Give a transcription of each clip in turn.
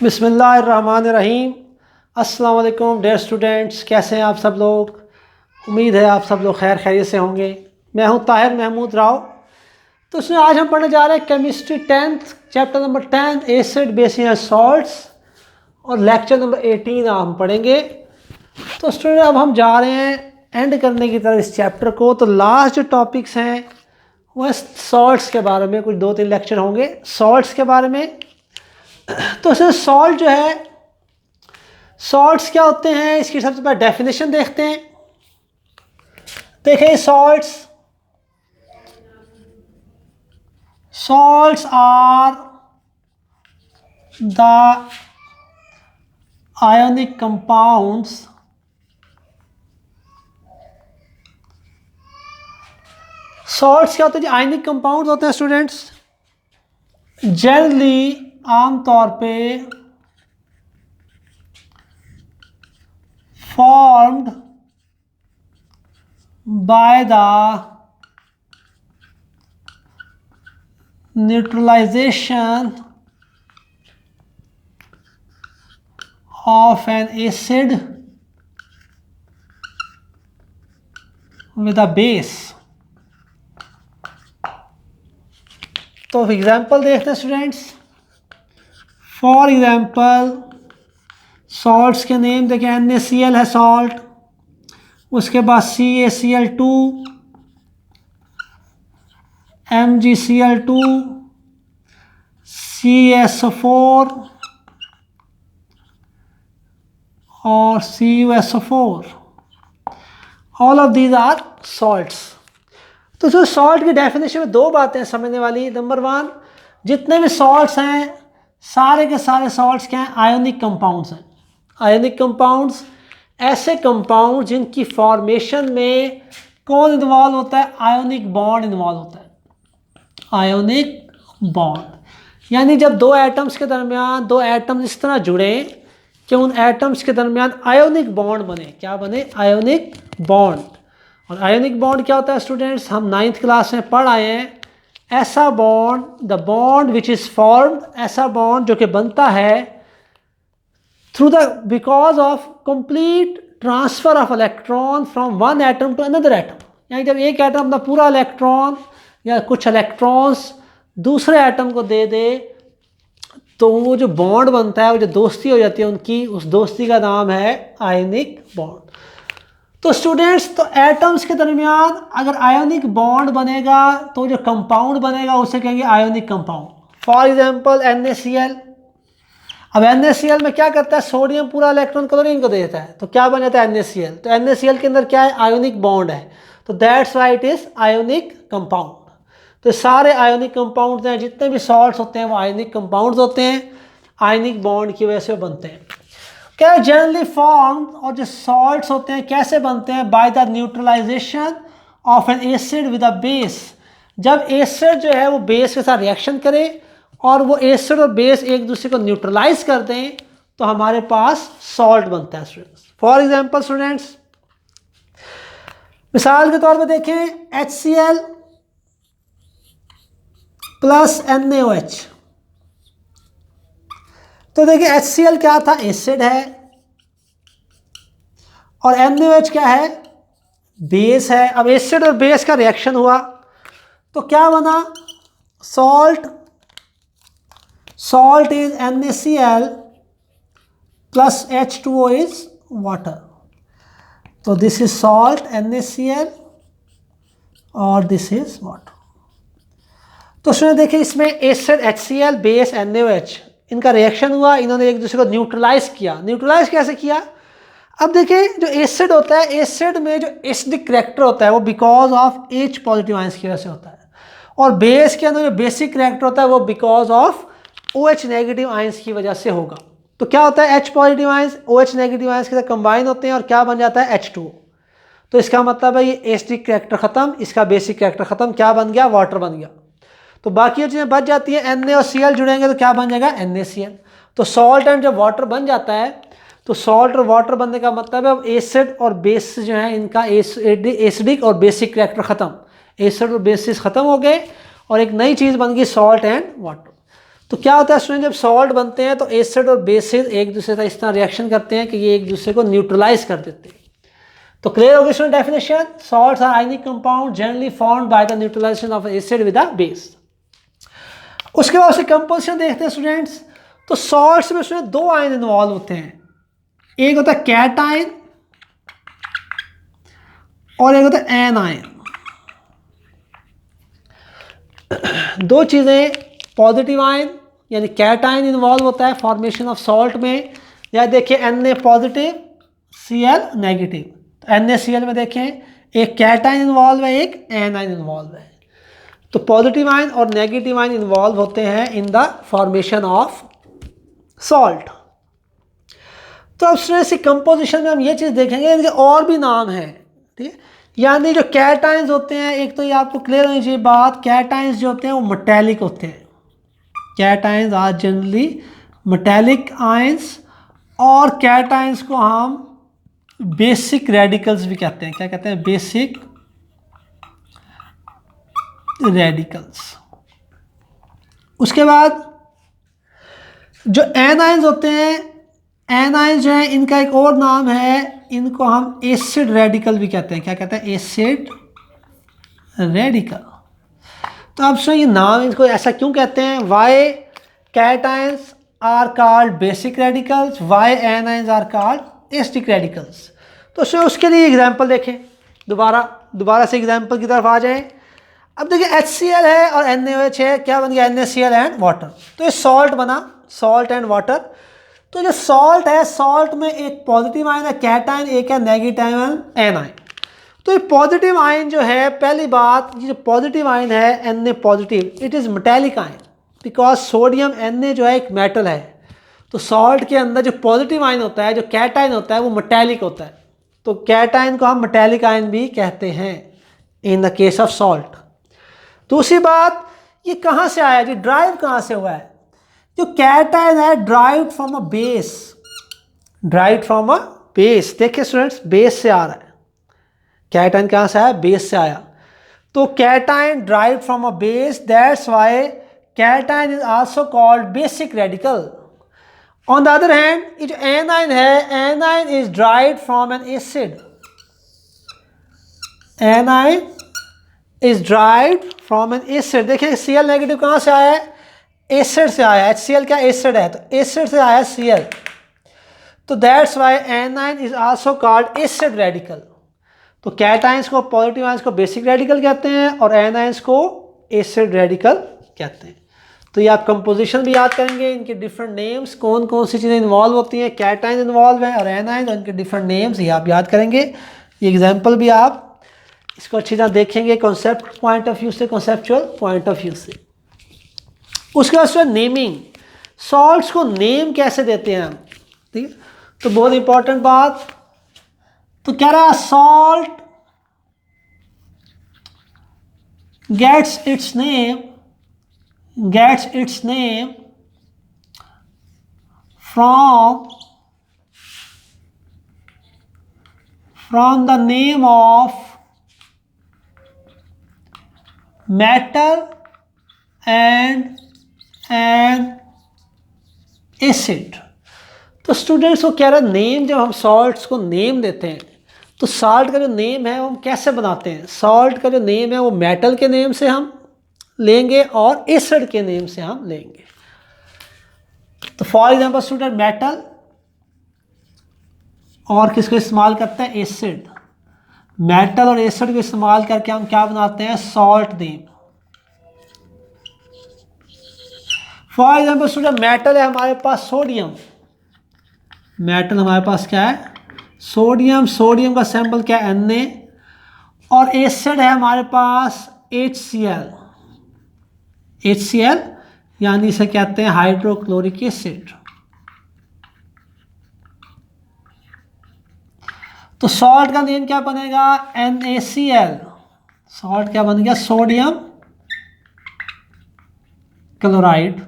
बिस्मिल्लाहिर्रहमानिर्रहीम। अस्सलाम वालेकुम डियर स्टूडेंट्स, कैसे हैं आप सब लोग। उम्मीद है आप सब लोग खैर खैरियत से होंगे। मैं हूं ताहिर महमूद राव। तो इसमें आज हम पढ़ने जा रहे हैं chemistry 10th chapter number 10 acid basis and salts और लेक्चर नंबर 18 हम पढ़ेंगे। तो स्टूडेंट अब हम जा रहे हैं एंड करने की तरफ इस चैप्टर को। तो लास्ट जो टॉपिक्स हैं वह सॉल्ट्स के बारे में, कुछ 2-3 लेक्चर होंगे सॉल्ट्स के बारे में। तो इसमें सॉल्ट जो है, सॉल्ट्स क्या होते हैं इसकी सबसे पहले डेफिनेशन देखते हैं। देखिए salts are the ionic compounds salts क्या होते हैं, आयनिक कंपाउंड्स होते हैं स्टूडेंट्स। जनरली आमतौर पे formed by the neutralization of an acid with a base। तो एग्जाम्पल देखते हैं स्टूडेंट्स। फॉर एग्जाम्पल सॉल्ट्स के नेम देखें, NaCl है सॉल्ट, उसके बाद CaCl2, MgCl2, CSO4 और CuSO4। All of these are salts. तो जो सॉल्ट की डेफिनेशन में दो बातें समझने वाली। नंबर 1, जितने भी सॉल्ट्स हैं सारे के सारे सॉल्ट्स क्या हैं, आयोनिक कंपाउंड्स हैं। आयोनिक कंपाउंड्स ऐसे कंपाउंड जिनकी फॉर्मेशन में कौन इन्वॉल्व होता है, आयोनिक बॉन्ड इन्वॉल्व होता है। आयोनिक बॉन्ड यानी जब दो एटम्स के दरमियान दो एटम्स इस तरह जुड़े कि उन एटम्स के दरमियान आयोनिक बॉन्ड बने। क्या बने, आयोनिक बॉन्ड। और आयोनिक बॉन्ड क्या होता है स्टूडेंट्स, हम 9th क्लास में पढ़ आए हैं। ऐसा bond, the bond which is formed, ऐसा बॉन्ड जो कि बनता है through the because of complete transfer of electron from one atom to another atom। यानी जब एक एटम अपना पूरा इलेक्ट्रॉन या कुछ इलेक्ट्रॉन्स दूसरे एटम को दे दे तो वो जो बॉन्ड बनता है, वो जो दोस्ती हो जाती है उनकी, उस दोस्ती का नाम है आयनिक बॉन्ड। तो स्टूडेंट्स, तो एटम्स के दरमियान अगर आयोनिक बॉन्ड बनेगा तो जो कंपाउंड बनेगा उसे कहेंगे ionic compound. For example NaCl। अब NaCl में क्या करता है, सोडियम पूरा इलेक्ट्रॉन क्लोरीन को दे देता है तो क्या बन जाता है NaCl। तो NaCl के अंदर क्या है, आयोनिक बॉन्ड है, तो that's why it is ionic compound. तो सारे आयोनिक कंपाउंड्स हैं, जितने भी सॉल्ट्स होते हैं वो आयोनिक कंपाउंड्स होते हैं, आयोनिक बॉन्ड की वजह से बनते हैं। क्या जनरली फॉर्म, और जो सॉल्ट्स होते हैं कैसे बनते हैं, by the neutralisation of an acid with a base. जब एसिड जो है वो बेस के साथ रिएक्शन करे और वो एसिड और बेस एक दूसरे को न्यूट्रलाइज कर दें तो हमारे पास सॉल्ट बनता है स्टूडेंट्स। फॉर एग्जांपल स्टूडेंट्स, मिसाल के तौर पे देखें HCl प्लस NaOH। तो देखिए HCl क्या था, एसिड है, और NaOH क्या है, बेस है। अब एसिड और बेस का रिएक्शन हुआ तो क्या बना, salt. Salt is NaCl plus H2O is water। तो this is salt NaCl और this is water। तो सुनिए, देखिए इसमें एसिड HCl, बेस NaOH, इनका रिएक्शन हुआ, इन्होंने एक दूसरे को न्यूट्रलाइज किया। न्यूट्रलाइज कैसे किया, अब देखिए जो एसिड होता है, एसिड में जो एसिडिक करैक्टर होता है वो because of H positive ions की वजह से होता है, और बेस के अंदर जो बेसिक करैक्टर होता है वो because of OH negative ions की वजह से होगा। तो क्या होता है, H positive ions OH negative ions के साथ कंबाइन होते हैं और क्या बन जाता है, H2O। तो इसका मतलब है ये एसिडिक करैक्टर खत्म, इसका बेसिक करैक्टर खत्म, क्या बन गया, वाटर बन गया। तो बाकी चीज़ें बच जाती है, Na और Cl जुड़ेंगे तो क्या बन जाएगा, NaCl। तो सॉल्ट एंड जब वाटर बन जाता है तो सॉल्ट और वाटर बनने का मतलब है अब एसिड और बेस जो है इनका एसिडिक और बेसिक करैक्टर खत्म, एसिड और बेसिस खत्म हो गए और एक नई चीज़ बन गई सॉल्ट एंड वाटर। तो क्या होता है स्टूडेंट, जब सॉल्ट बनते हैं तो एसिड और बेसिस एक दूसरे का इस तरह रिएक्शन करते हैं कि ये एक दूसरे को न्यूट्रलाइज कर देते हैं। तो क्लियर हो गया student definition. Salts are ionic compound generally formed by the neutralisation of acid with a base. उसके बाद उसकी कंपोजिशन देखते हैं स्टूडेंट्स। तो सॉल्ट्स में स्टूडेंट दो आयन इन्वॉल्व होते हैं, एक होता है कैटायन और एक होता है एनायन। दो चीजें, पॉजिटिव आयन यानी कैटायन इन्वॉल्व होता है फॉर्मेशन ऑफ सॉल्ट में। या देखिए Na पॉजिटिव Cl नेगेटिव, तो NaCl में देखें एक कैटायन इन्वॉल्व है, एक एनायन इन्वॉल्व है। तो पॉजिटिव आयन और नेगेटिव आयन इन्वॉल्व होते हैं in the formation of salt. तो अब स्टूडेंट्स कंपोजिशन में हम ये चीज़ देखेंगे, इनके और भी नाम हैं, ठीक है। यानी जो कैटायंस होते हैं, एक तो ये आपको क्लियर होनी चाहिए बात, कैटायंस जो होते हैं वो मेटेलिक होते हैं। Cations are generally metallic ions, और कैटायंस को हम बेसिक रेडिकल्स भी कहते हैं। क्या कहते हैं? Basic radicals. उसके बाद जो एनायंस होते हैं, एनायंस जो है इनका एक और नाम है, इनको हम एसिड रेडिकल भी कहते हैं। क्या कहते हैं? Acid radical. तो अब ये नाम इसको ऐसा क्यों कहते हैं? Why cations are called basic radicals, why anions are called acidic radicals. तो सो उसके लिए एग्जांपल देखें, दोबारा से एग्जांपल की तरफ आ जाएं। अब देखिए HCl है और NaOH है, क्या बन गया? NaCl and water. तो ये सॉल्ट बना, सॉल्ट एंड वाटर। तो जो सॉल्ट है, सॉल्ट में एक पॉजिटिव आयन है कैटायन, एक है नेगेटिव आयन एनायन। तो ये पॉजिटिव आयन जो है, पहली बात, ये जो पॉजिटिव आयन है Na positive, it is metallic ion because sodium Na जो है एक मेटल है। तो सॉल्ट के अंदर जो पॉजिटिव आयन होता है, जो कैटायन होता है, वो मेटेलिक होता है। तो कैटायन को हम मेटेलिक आयन भी कहते हैं in the case of salt. दूसरी बात, ये कहाँ से आया जी? ड्राइव कहाँ से हुआ है? जो कैटायन है drive from a base, drive from a base. देखिए स्टूडेंट्स, बेस से आ रहा है। कैटायन कहाँ से आया? बेस से आया। तो cation drive from a base, that's why cation is also called basic radical. On the other hand, ये जो एनायन है, anion is drive from N acid, anion is derived from N acid. देखिए Cl negative कहाँ से आया है? Acid से आया। HCl क्या? एसिड है, तो एसिड से आया Cl। तो that's why anion is also called acid radical. तो कैटायंस को, पॉजिटिव आयंस को बेसिक रेडिकल कहते हैं और एनायंस को एसिड रेडिकल कहते हैं। तो ये आप कंपोजिशन भी याद करेंगे, इनके डिफरेंट नेम्स, कौन कौन सी चीज़ें इन्वॉल्व होती हैं। कैटायन इन्वॉल्व है और एनायन, और इनके डिफरेंट नेम्स ये आप याद करेंगे। ये एग्जाम्पल भी आप इसको अच्छी तरह देखेंगे कॉन्सेप्ट पॉइंट ऑफ व्यू से, कॉन्सेप्चुअल पॉइंट ऑफ व्यू से। उसके बाद नेमिंग, सॉल्ट्स को नेम कैसे देते हैं हम, ठीक है। तो बहुत इंपॉर्टेंट बात, तो कह रहा है salt gets its name from the name of metal and an acid। तो स्टूडेंट्स को कह रहा है नेम, जब हम सॉल्ट्स को नेम देते हैं तो सॉल्ट का जो नेम है वो हम कैसे बनाते हैं? सॉल्ट का जो नेम है वो मेटल के नेम से हम लेंगे और एसिड के नेम से हम लेंगे। तो फॉर एग्जांपल स्टूडेंट, मेटल और किसको इस्तेमाल करते हैं? एसिड। मेटल और एसिड को इस्तेमाल करके हम क्या बनाते हैं? Salt name. For example student, metal है हमारे पास सोडियम, मेटल हमारे पास क्या है? सोडियम। सोडियम का सिंबल क्या है? Na। और एसिड है हमारे पास HCl, यानी इसे कहते हैं हाइड्रोक्लोरिक एसिड। तो सॉल्ट का नेम क्या बनेगा? NaCl। सॉल्ट क्या बन गया? Sodium chloride.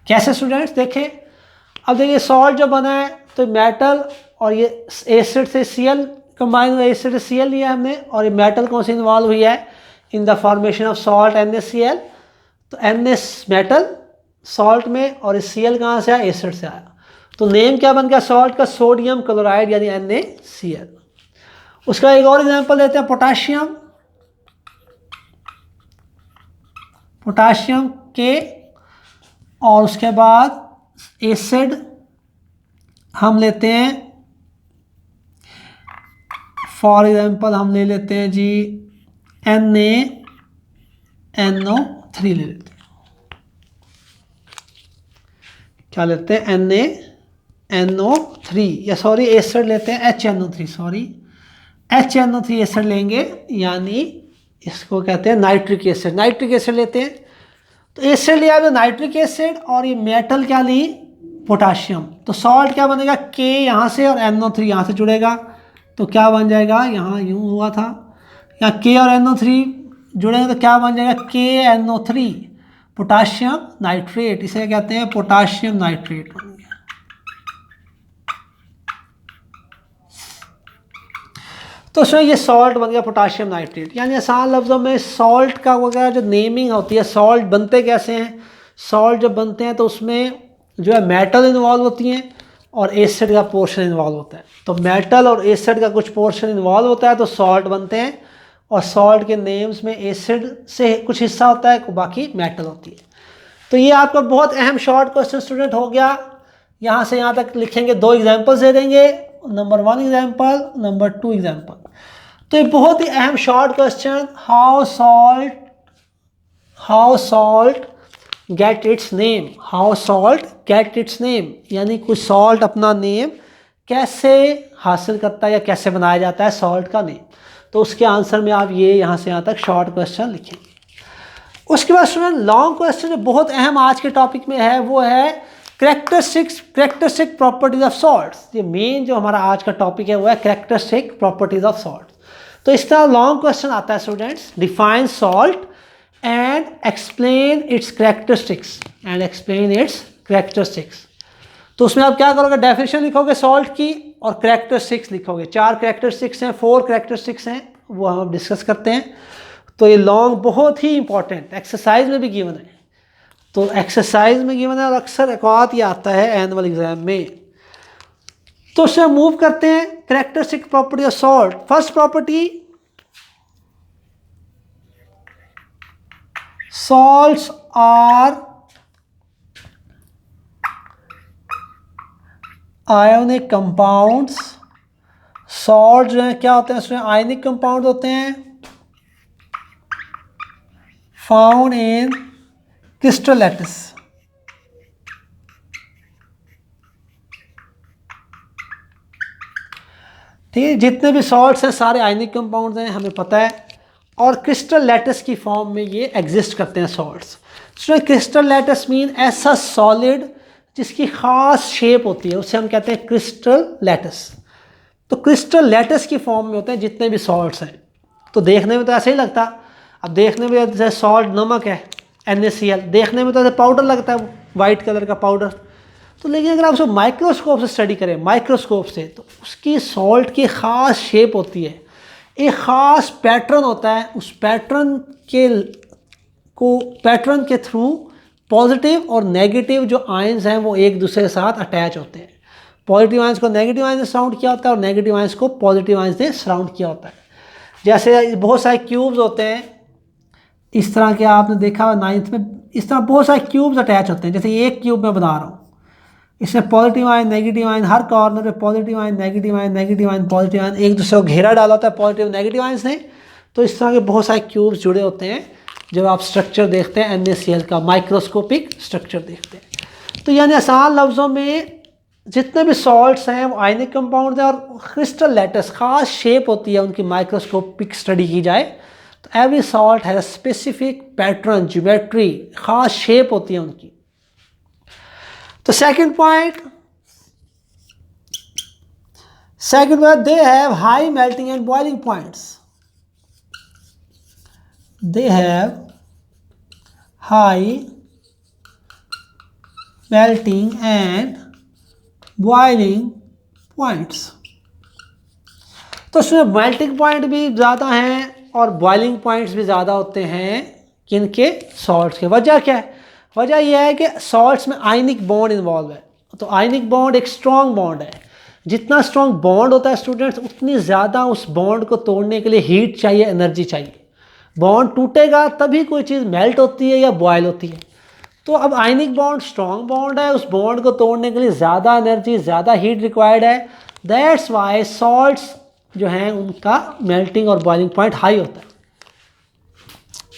कैसे स्टूडेंट्स? देखें, अब देखिए सॉल्ट जो बना है तो मेटल और ये एसिड से Cl कंबाइन हुआ, एसिड से Cl लिया हमने, और ये मेटल कौन सी इन्वॉल्व हुई है in the formation of salt NaCl। तो Na मेटल सॉल्ट में और इस Cl कहाँ से आया, एसिड से आया। तो नेम क्या बन गया सॉल्ट का, सोडियम क्लोराइड यानी NaCl। उसका एक और एग्जांपल देते हैं, पोटाशियम, पोटाशियम के, और उसके बाद एसिड हम लेते हैं, फॉर एग्जांपल हम ले लेते हैं जी NaNO3 ले लेते हैं। क्या लेते हैं, NaNO3, या सॉरी एसिड लेते हैं HNO3, सॉरी HNO3 एसिड लेंगे, यानी इसको कहते हैं नाइट्रिक एसिड। नाइट्रिक एसिड लेते हैं, तो एसिड लिया तो नाइट्रिक एसिड, और ये मेटल क्या ली, पोटाशियम। तो सॉल्ट क्या बनेगा, K यहाँ से और NO3 यहाँ से जुड़ेगा, तो क्या बन जाएगा, यहाँ यूँ हुआ था, यहाँ K और NO3 जुड़ेंगे तो क्या बन जाएगा, KNO3, पोटाशियम नाइट्रेट, इसे कहते हैं पोटाशियम नाइट्रेट बन गया। तो उसमें ये सॉल्ट बन गया पोटाशियम नाइट्रेट। यानी आसान लफ्ज़ों में सॉल्ट का वगैरह जो नेमिंग होती है, सॉल्ट बनते कैसे हैं, सॉल्ट जब बनते हैं तो उसमें जो है मेटल इन्वॉल्व होती हैं और एसिड का पोर्शन इन्वॉल्व होता है। तो मेटल और एसिड का कुछ पोर्शन इन्वॉल्व होता है तो सॉल्ट बनते हैं, और सॉल्ट के नेम्स में एसिड से कुछ हिस्सा होता है, बाकी मेटल होती है। तो ये आपका बहुत अहम शॉर्ट क्वेश्चन स्टूडेंट हो गया। यहाँ से यहाँ तक लिखेंगे, 2 एग्जाम्पल्स दे देंगे, नंबर 1 एग्जाम्पल, नंबर 2 एग्जाम्पल। तो ये बहुत ही अहम short question, how salt get its name, how salt get its name, यानी कुछ सॉल्ट अपना नेम कैसे हासिल करता है या कैसे बनाया जाता है सॉल्ट का नेम। तो उसके आंसर में आप ये यहाँ से यहाँ तक शॉर्ट क्वेश्चन लिखेंगे। उसके बाद स्टूडेंट लॉन्ग क्वेश्चन जो बहुत अहम आज के टॉपिक में है वो है कैरेक्टरिस्टिक प्रॉपर्टीज ऑफ सॉल्ट्स। ये मेन जो हमारा आज का टॉपिक है वो है कैरेक्टरिस्टिक प्रॉपर्टीज ऑफ सॉल्ट्स। तो इस तरह लॉन्ग क्वेश्चन आता है students, define salt and explain it's characteristics. तो उसमें आप क्या करोगे, डेफिनेशन लिखोगे सॉल्ट की और कैरेक्टरिस्टिक्स लिखोगे। 4 कैरेक्टरिस्टिक्स हैं, 4 कैरेक्टरिस्टिक्स हैं, वो हम डिस्कस करते हैं। तो ये लॉन्ग बहुत ही इंपॉर्टेंट, एक्सरसाइज में भी गिवन है, तो एक्सरसाइज में गिवन है और अक्सर औकात ये आता है एनुअल एग्जाम में। तो उससे मूव करते हैं characteristic property of salt. First property, salts are ionic compounds. Salt जो है क्या होते हैं, उसमें आयनिक कंपाउंड होते हैं, फाउंड इन क्रिस्टल लैटिस। ठीक है, जितने भी सॉल्ट्स हैं सारे आयनिक कंपाउंड्स हैं, हमें पता है, और क्रिस्टल लैटिस की फॉर्म में ये एग्जिस्ट करते हैं सॉल्ट्स। क्रिस्टल लैटिस मीन ऐसा सॉलिड जिसकी ख़ास शेप होती है, उसे हम कहते हैं क्रिस्टल लैटिस। तो क्रिस्टल लैटिस की फॉर्म में होते हैं जितने भी सॉल्ट्स हैं। तो देखने में तो ऐसे ही लगता, अब देखने में जैसे सॉल्ट नमक है NaCl, देखने में तो ऐसे पाउडर लगता है, वाइट कलर का पाउडर। तो लेकिन अगर आप उसको माइक्रोस्कोप से स्टडी करें, माइक्रोस्कोप से, तो उसकी सॉल्ट की ख़ास शेप होती है, एक ख़ास पैटर्न होता है। उस पैटर्न के थ्रू पॉजिटिव और नेगेटिव जो आयंस हैं वो एक दूसरे के साथ अटैच होते हैं। पॉजिटिव आयंस को नेगेटिव आयंस ने सराउंड किया होता है और नेगेटिव आयंस को पॉजिटिव आयंस ने सराउंड किया होता है। जैसे बहुत सारे क्यूब्स होते हैं इस तरह के, आपने देखा 9th में, इस तरह बहुत सारे क्यूब्स अटैच होते हैं। जैसे एक क्यूब मैं बना रहा हूँ, इसमें पॉजिटिव आयन नेगेटिव आयन, हर कॉर्नर पे positive ion negative ion negative ion positive ion, एक दूसरे को घेरा डाला होता है पॉजिटिव नेगेटिव आयंस ने। तो इस तरह के बहुत सारे क्यूब्स जुड़े होते हैं जब आप स्ट्रक्चर देखते हैं NaCl का, माइक्रोस्कोपिक स्ट्रक्चर देखते हैं। तो यानी आसान लफ्ज़ों में जितने भी सॉल्ट्स हैं वो आयनिक कंपाउंड हैं, और क्रिस्टल लैटिस ख़ास शेप होती है उनकी, माइक्रोस्कोपिक स्टडी की जाए तो every salt has a specific pattern, geometry, ख़ास शेप होती है उनकी। तो second point, they have high melting and boiling points. They have high melting and boiling points. तो उसमें मेल्टिंग पॉइंट भी ज़्यादा हैं और बॉइलिंग पॉइंट्स भी ज़्यादा होते हैं किनके, सॉल्ट्स के। वजह क्या है, वजह यह है कि सॉल्ट्स में आयनिक बॉन्ड इन्वॉल्व है। तो आयनिक बॉन्ड एक स्ट्रॉन्ग बॉन्ड है, जितना स्ट्रॉन्ग बॉन्ड होता है स्टूडेंट्स उतनी ज़्यादा उस बॉन्ड को तोड़ने के लिए हीट चाहिए, एनर्जी चाहिए। बॉन्ड टूटेगा तभी कोई चीज़ मेल्ट होती है या बॉयल होती है। तो अब आयनिक बॉन्ड स्ट्रॉन्ग बॉन्ड है, उस बॉन्ड को तोड़ने के लिए ज़्यादा एनर्जी, ज़्यादा हीट रिक्वायर्ड है। दैट्स वाई सॉल्ट्स जो हैं उनका मेल्टिंग और बॉइलिंग पॉइंट हाई होता है।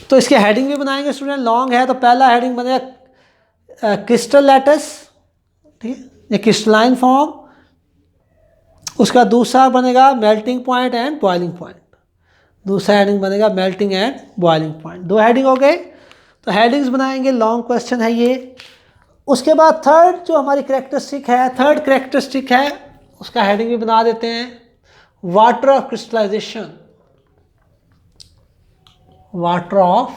तो इसके हेडिंग भी बनाएंगे स्टूडेंट, लॉन्ग है तो पहला हेडिंग बनेगा क्रिस्टल लैटिस, ठीक है, ये क्रिस्टलाइन फॉर्म। उसका दूसरा बनेगा melting point and boiling point. दूसरा हेडिंग बनेगा melting and boiling point. 2 heading हो गए, तो हेडिंग्स बनाएंगे, लॉन्ग क्वेश्चन है ये। उसके बाद थर्ड जो हमारी करेक्टरिस्टिक है, थर्ड करेक्टरिस्टिक है, उसका हेडिंग भी बना देते हैं, water of crystallisation. Water of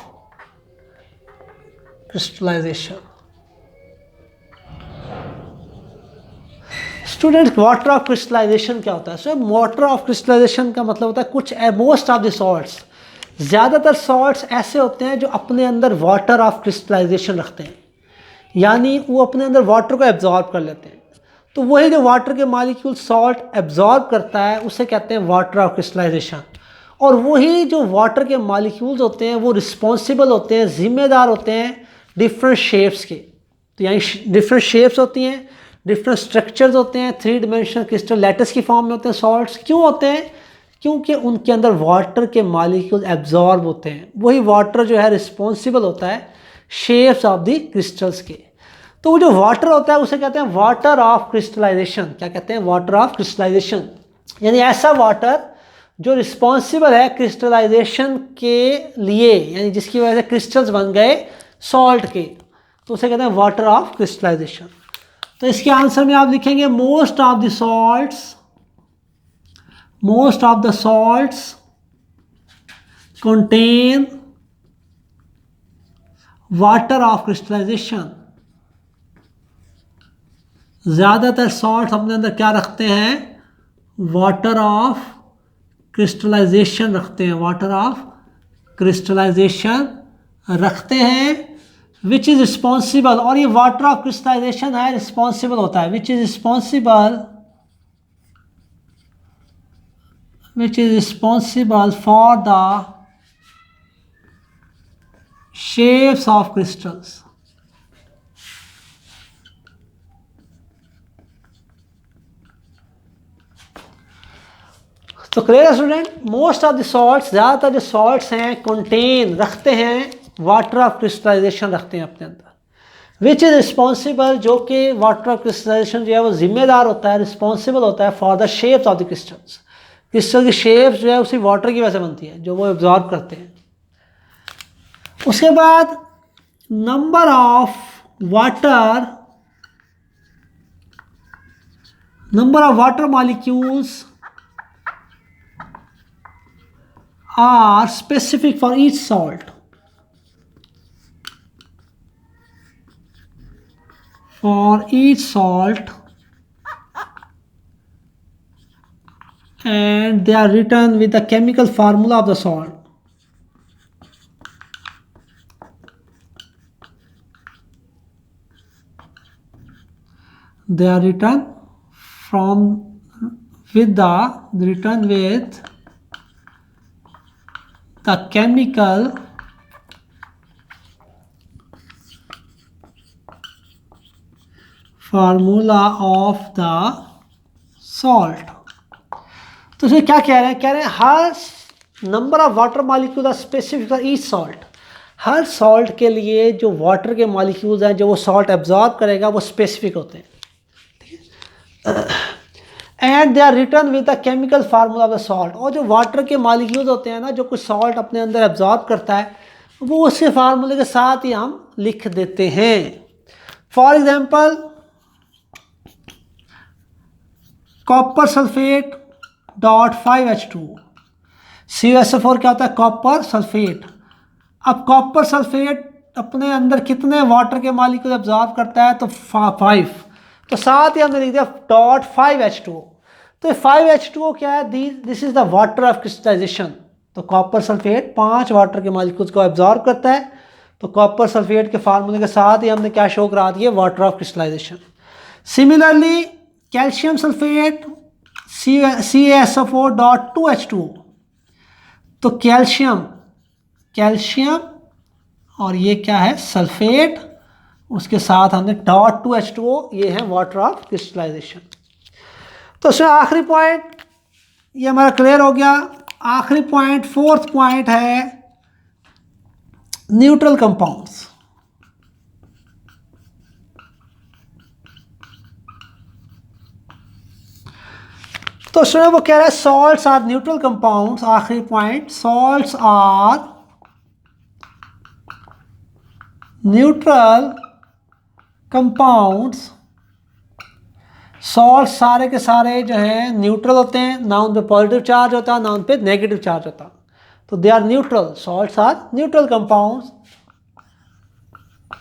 crystallisation. Student water of crystallisation क्या होता है? सो वाटर ऑफ क्रिस्टलाइजेशन का मतलब होता है कुछ मोस्ट ऑफ द सॉल्ट्स, ज़्यादातर सॉल्ट्स ऐसे होते हैं जो अपने अंदर वाटर ऑफ क्रिस्टलाइजेशन रखते हैं, यानी वो अपने अंदर वाटर को एब्जॉर्ब कर लेते हैं। तो वही जो वाटर के मॉलिक्यूल सॉल्ट एब्जॉर्ब करता है उसे कहते हैं वाटर ऑफ क्रिस्टलाइजेशन। और वही जो वाटर के मॉलिक्यूल्स होते हैं वो रिस्पॉन्सिबल होते हैं, जिम्मेदार होते हैं डिफरेंट शेप्स के। तो यानी डिफरेंट शेप्स होती हैं, डिफरेंट स्ट्रक्चर्स होते हैं, 3 डायमेंशनल क्रिस्टल लैटिस की फॉर्म में होते हैं सॉल्ट्स। क्यों होते हैं? क्योंकि उनके अंदर वाटर के मॉलिक्यूल एब्जॉर्ब होते हैं। वही वाटर जो है रिस्पॉन्सिबल होता है शेप्स ऑफ द क्रिस्टल्स के। तो वो जो वाटर होता है उसे कहते हैं वाटर ऑफ क्रिस्टलाइजेशन। क्या कहते हैं? वाटर ऑफ क्रिस्टलाइजेशन, यानी ऐसा वाटर जो रिस्पॉन्सिबल है क्रिस्टलाइजेशन के लिए, यानी जिसकी वजह से क्रिस्टल्स बन गए सॉल्ट के, तो उसे कहते हैं वाटर ऑफ क्रिस्टलाइजेशन। तो इसके आंसर में आप लिखेंगे most of the salts contain water of crystallisation. ज़्यादातर सॉल्ट्स अपने अंदर क्या रखते हैं? वाटर ऑफ क्रिस्टलाइजेशन रखते हैं, वाटर ऑफ क्रिस्टलाइजेशन रखते हैं, विच इज़ रिस्पॉन्सिबल। और ये वाटर ऑफ क्रिस्टलाइजेशन है रिस्पॉन्सिबल होता है, which is responsible for the shapes of crystals. तो क्लियर है student? Most of the salts, ज़्यादातर जो सॉल्ट्स हैं कंटेन रखते हैं वाटर ऑफ क्रिस्टलाइजेशन रखते हैं अपने अंदर, विच इज़ रिस्पॉन्सिबल, जो कि वाटर ऑफ क्रिस्टलाइजेशन जो है वो जिम्मेदार होता है, रिस्पॉन्सिबल होता है for the shapes of the crystals. Crystal की शेप्स जो है उसी वाटर की वजह से बनती है जो वो एब्जॉर्ब करते हैं। उसके बाद number of water molecules are specific for each salt. And they are written with the chemical formula of the salt. They are written with the chemical formula of the salt. तो इसमें क्या कह रहे हैं? कह रहे हैं हर number of water molecule are specific for each salt. हर सॉल्ट के लिए जो वाटर के मॉलिक्यूल्स हैं जो वो सॉल्ट एब्जॉर्ब करेगा वो स्पेसिफिक होते हैं, ठीक है। And they are written with the chemical formula of the salt. और जो वाटर के मॉलिक्यूल्स होते हैं ना, जो कुछ सॉल्ट अपने अंदर एब्जॉर्ब करता है, वो उसके फार्मूले के साथ ही हम लिख देते हैं। For example copper sulphate .5H2, CuSO4 क्या होता है? Copper sulphate. अब कॉपर सल्फेट अपने अंदर कितने वाटर के मॉलिक्यूल एब्जॉर्ब करता है? तो 5। तो साथ ही हमने लिख दिया .5H2। तो 5H2O क्या है? This is the water of crystallisation. तो कॉपर सल्फेट 5 वाटर के मॉलिक्यूल्स को एब्जॉर्ब करता है, तो कॉपर सल्फेट के फार्मूले के साथ ही हमने क्या शो करा दिया, water of crystallisation. Similarly calcium sulphate CaSO4.2H2O, तो कैल्शियम और ये क्या है, सल्फेट, उसके साथ हमने .2H2O, ये है वाटर ऑफ क्रिस्टलाइजेशन। तो इसमें आखिरी पॉइंट ये हमारा क्लियर हो गया। आखिरी पॉइंट, फोर्थ पॉइंट है न्यूट्रल कंपाउंड्स। तो इसमें वो कह रहा है सॉल्ट्स आर न्यूट्रल कंपाउंड्स। आखिरी point, salts are neutral compounds. Salt सारे के सारे जो हैं न्यूट्रल होते हैं, ना उन पे पॉजिटिव चार्ज होता है ना उन पे नेगेटिव चार्ज होता, तो they are neutral. Salts are neutral compounds.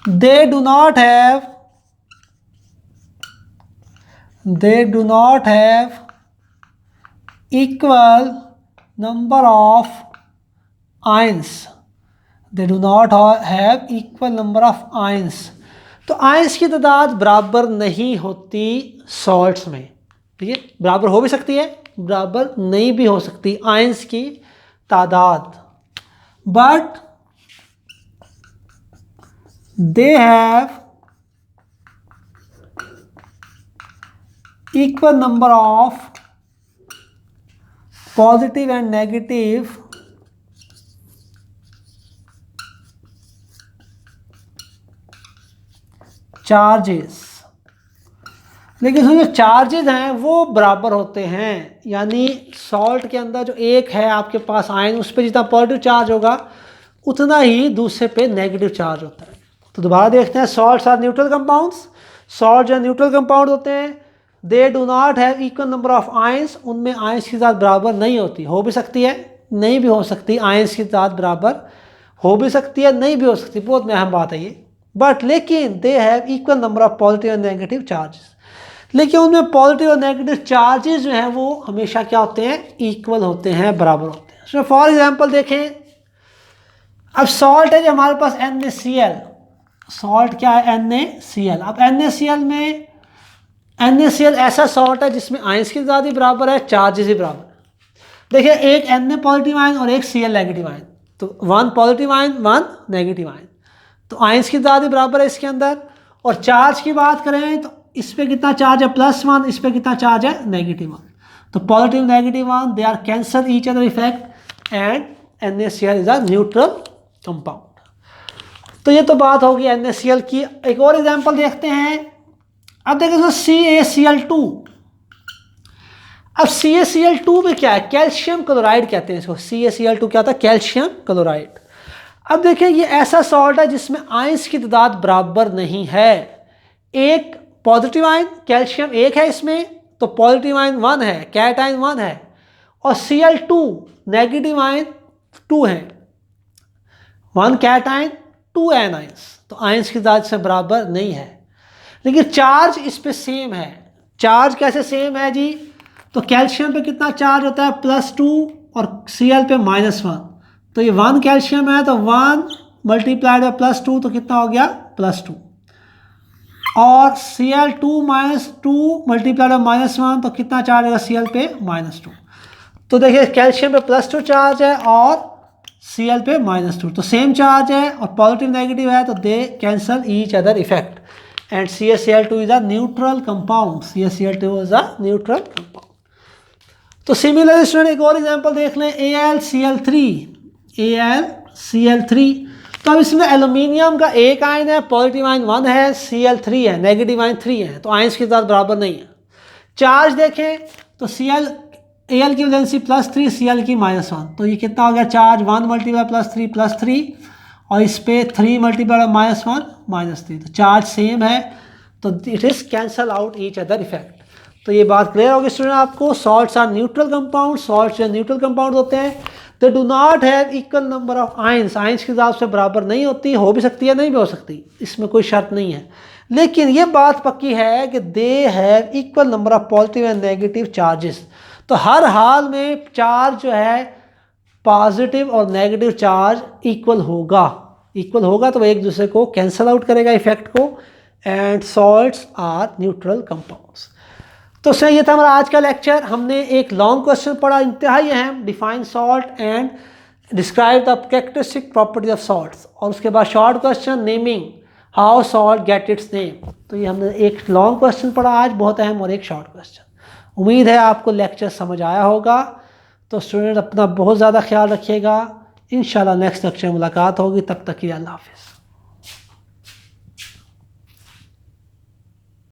They do not have equal number of ions. They do not have equal number of ions. तो आयंस की तादाद बराबर नहीं होती सॉल्ट्स में, ठीक है, बराबर हो भी सकती है, बराबर नहीं भी हो सकती आयंस की तादाद, but they have equal number of positive and negative charges. लेकिन जो चार्जेस हैं वो बराबर होते हैं, यानी सॉल्ट के अंदर जो एक है आपके पास आयन, उस पर जितना पॉजिटिव चार्ज होगा उतना ही दूसरे पे नेगेटिव चार्ज होता है। तो दोबारा देखते हैं, salts are neutral compounds. Salt जो न्यूट्रल कंपाउंड होते हैं, they do not have equal number of ions. उनमें आयंस की तादाद बराबर नहीं होती, हो भी सकती है नहीं भी हो सकती, आयंस की तादाद बराबर हो भी सकती है नहीं भी हो सकती, बहुत अहम बात है ये। बट लेकिन दे have equal number of positive and negative charges. लेकिन उनमें पॉजिटिव और नेगेटिव चार्जेस जो हैं वो हमेशा क्या होते हैं, इक्वल होते हैं, बराबर होते हैं। इसमें फॉर एग्जांपल देखें, अब सॉल्ट है जो हमारे पास NaCl, सॉल्ट क्या है, NaCl। अब NaCl में NaCl ऐसा सॉल्ट है जिसमें आयंस की तादाद ही बराबर है, चार्जेस ही बराबर है। देखिए, एक Na पॉजिटिव आयन और एक Cl नेगेटिव आयन, तो 1 पॉजिटिव आयन 1 नेगेटिव आयन, तो आयंस की तादाद ही बराबर है इसके अंदर। और चार्ज की बात करें तो इस पे कितना चार्ज है, +1, इस पे कितना चार्ज है, -1। तो positive negative 1 they are cancel each other effect and NaCl is a neutral compound. तो ये तो बात होगी NaCl की। एक और एग्जांपल देखते हैं। अब देखिए CaCl2। अब CaCl2 में क्या है, कैल्शियम क्लोराइड कहते हैं इसको। CaCl2 क्या था, कैल्शियम क्लोराइड। अब देखिए, ये ऐसा सॉल्ट है जिसमें आयंस की तादाद बराबर नहीं है। एक पॉजिटिव आयन, कैल्शियम एक है इसमें, तो पॉजिटिव आयन 1 है, कैटायन 1 है, और Cl2 नेगेटिव आयन 2 है, 1 कैटायन 2 एनायंस, तो आयंस की तादाद से बराबर नहीं है। लेकिन चार्ज इस पे सेम है। चार्ज कैसे सेम है जी, तो कैल्शियम पे कितना चार्ज होता है, +2, और Cl पे -1, तो ये 1 कैल्शियम है तो 1 मल्टीप्लाइड बाय +2 तो कितना हो गया, +2, और Cl2 -2 मल्टीप्लाइड बाय -1 तो कितना चार्ज होगा Cl पे, -2। तो देखिए, कैल्शियम पे +2 चार्ज है और Cl पे -2, तो सेम चार्ज है और पॉजिटिव नेगेटिव है, तो दे cancel each other effect and CaCl2 is a neutral compound. CaCl2 is a neutral compound. तो सिमिलर स्टूडेंट एक और एग्जांपल देख लें, AlCl3। तो अब इसमें एल्यूमिनियम का एक आयन है, पॉजिटिव आयन 1 है, Cl3 है, नेगेटिव आयन 3 है, तो आयंस की तादाद बराबर नहीं है। चार्ज देखें तो Al की वैलेंसी +3, Cl की -1, तो ये कितना हो गया चार्ज, 1 मल्टीप्लाई +3 और इस पे 3 मल्टीप्लाई -1 -3, तो चार्ज सेम है, तो it is cancel out each other effect. तो ये बात क्लियर होगी स्टूडेंट आपको। Salts are neutral compound. Salts जो न्यूट्रल कंपाउंड होते हैं, they do not have equal number of ions. Ions की तादाद से बराबर नहीं होती, हो भी सकती है नहीं भी हो सकती, इसमें कोई शर्त नहीं है। लेकिन ये बात पक्की है कि they have equal number of positive and negative charges. तो हर हाल में चार्ज जो है, पॉजिटिव और नेगेटिव चार्ज इक्वल होगा, इक्वल होगा तो वो एक दूसरे को कैंसल आउट करेगा इफेक्ट को, and salts are neutral compounds. तो सर ये था हमारा आज का लेक्चर। हमने एक लॉन्ग क्वेश्चन पढ़ा इंतहाई अहम, define salt and describe the characteristic property of salts, और उसके बाद short question naming how salt get its name. तो ये हमने एक लॉन्ग क्वेश्चन पढ़ा आज बहुत अहम और एक शॉर्ट क्वेश्चन। उम्मीद है आपको लेक्चर समझ आया होगा। तो स्टूडेंट अपना बहुत ज़्यादा ख्याल रखिएगा। इंशाल्लाह नेक्स्ट लेक्चर में मुलाकात होगी, तब तक के लिए अल्लाह हाफिज़।